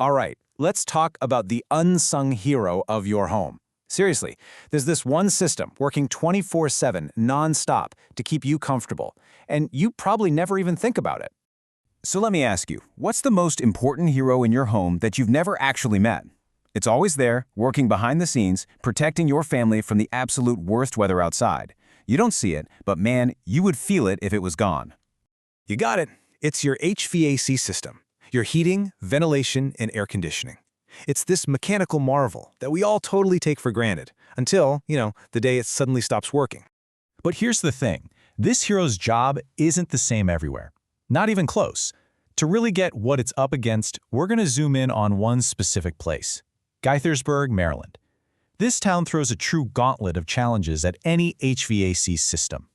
All right, let's talk about the unsung hero of your home. Seriously, there's this one system working 24/7 non-stop to keep you comfortable, and you probably never even think about it. So let me ask you, what's the most important hero in your home that you've never actually met? It's always there, working behind the scenes, protecting your family from the absolute worst weather outside. You don't see it, but man, you would feel it if it was gone. You got it. It's your HVAC system, your heating, ventilation, and air conditioning. It's this mechanical marvel that we all totally take for granted until, the day it suddenly stops working. But here's the thing. This hero's job isn't the same everywhere. Not even close. To really get what it's up against, we're going to zoom in on one specific place, Gaithersburg, Maryland. This town throws a true gauntlet of challenges at any HVAC system.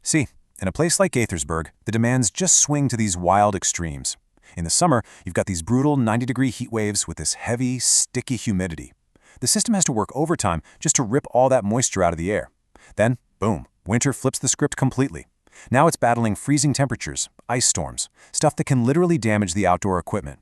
See, in a place like Gaithersburg, the demands just swing to these wild extremes. In the summer, you've got these brutal 90-degree heat waves with this heavy, sticky humidity. The system has to work overtime just to rip all that moisture out of the air. Then, boom, winter flips the script completely. Now it's battling freezing temperatures, ice storms, stuff that can literally damage the outdoor equipment.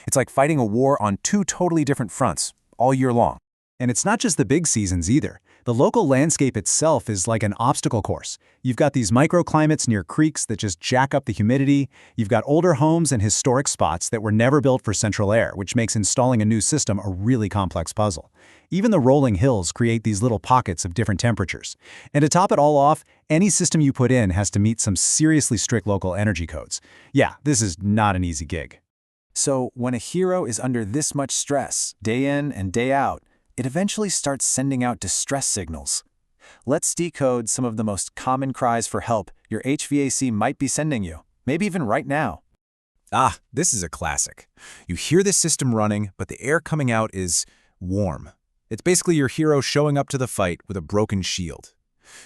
It's like fighting a war on two totally different fronts, all year long. And it's not just the big seasons either. The local landscape itself is like an obstacle course. You've got these microclimates near creeks that just jack up the humidity. You've got older homes and historic spots that were never built for central air, which makes installing a new system a really complex puzzle. Even the rolling hills create these little pockets of different temperatures. And to top it all off, any system you put in has to meet some seriously strict local energy codes. Yeah, this is not an easy gig. So when a hero is under this much stress, day in and day out, it eventually starts sending out distress signals. Let's decode some of the most common cries for help your HVAC might be sending you, maybe even right now. This is a classic. You hear this system running, but the air coming out is warm. It's basically your hero showing up to the fight with a broken shield.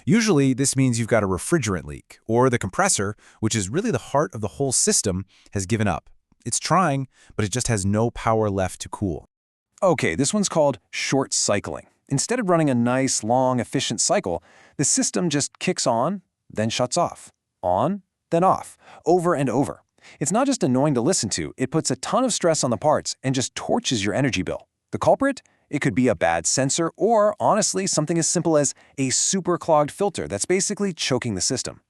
Usually, this means you've got a refrigerant leak, or the compressor, which is really the heart of the whole system, has given up. It's trying, but it just has no power left to cool. Okay, this one's called short cycling. Instead of running a nice, long, efficient cycle, the system just kicks on, then shuts off. On, then off, over and over. It's not just annoying to listen to, it puts a ton of stress on the parts and just torches your energy bill. The culprit? It could be a bad sensor or, honestly, something as simple as a super clogged filter that's basically choking the system.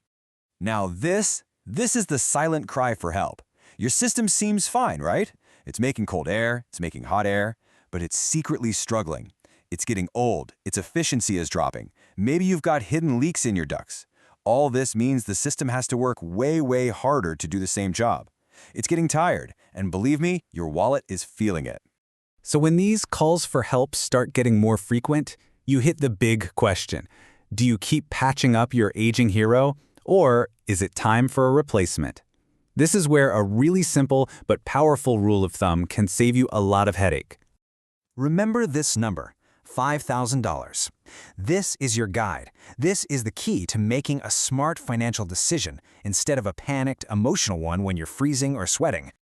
Now this is the silent cry for help. Your system seems fine, right? It's making cold air, it's making hot air, but it's secretly struggling. It's getting old, its efficiency is dropping. Maybe you've got hidden leaks in your ducts. All this means the system has to work way harder to do the same job. It's getting tired, and believe me, your wallet is feeling it. So when these calls for help start getting more frequent, you hit the big question. Do you keep patching up your aging hero, or is it time for a replacement? This is where a really simple but powerful rule of thumb can save you a lot of headache. Remember this number, $5,000. This is your guide. This is the key to making a smart financial decision instead of a panicked, emotional one when you're freezing or sweating.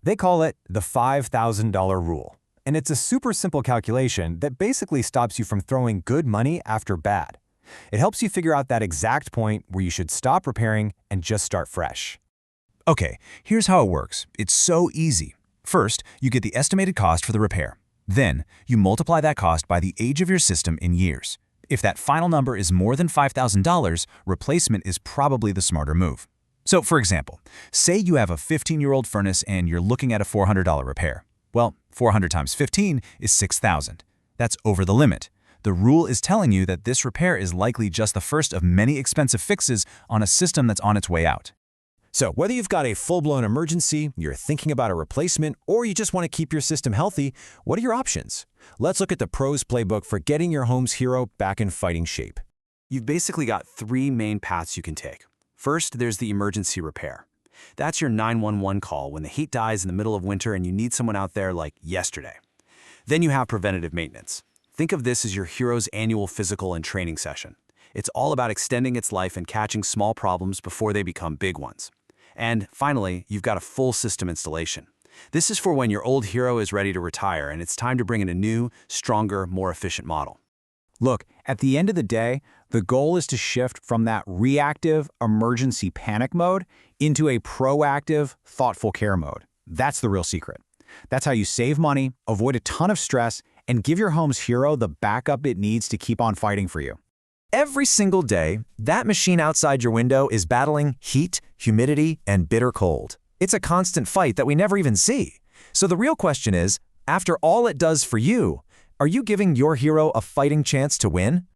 They call it the $5,000 rule. And it's a super simple calculation that basically stops you from throwing good money after bad. It helps you figure out that exact point where you should stop repairing and just start fresh. Okay, here's how it works. It's so easy. First, you get the estimated cost for the repair. Then, you multiply that cost by the age of your system in years. If that final number is more than $5,000, replacement is probably the smarter move. So, for example, say you have a 15-year-old furnace and you're looking at a $400 repair. Well, 400 times 15 is $6,000. That's over the limit. The rule is telling you that this repair is likely just the first of many expensive fixes on a system that's on its way out. So whether you've got a full-blown emergency, you're thinking about a replacement, or you just want to keep your system healthy, what are your options? Let's look at the pros playbook for getting your home's hero back in fighting shape. You've basically got three main paths you can take. First, there's the emergency repair. That's your 911 call when the heat dies in the middle of winter and you need someone out there like yesterday. Then you have preventative maintenance. Think of this as your hero's annual physical and training session. It's all about extending its life and catching small problems before they become big ones. And finally, you've got a full system installation. This is for when your old hero is ready to retire and it's time to bring in a new, stronger, more efficient model. Look, at the end of the day, the goal is to shift from that reactive, emergency panic mode into a proactive, thoughtful care mode. That's the real secret. That's how you save money, avoid a ton of stress, and give your home's hero the backup it needs to keep on fighting for you. Every single day, that machine outside your window is battling heat, humidity, and bitter cold. It's a constant fight that we never even see. So the real question is, after all it does for you, are you giving your hero a fighting chance to win?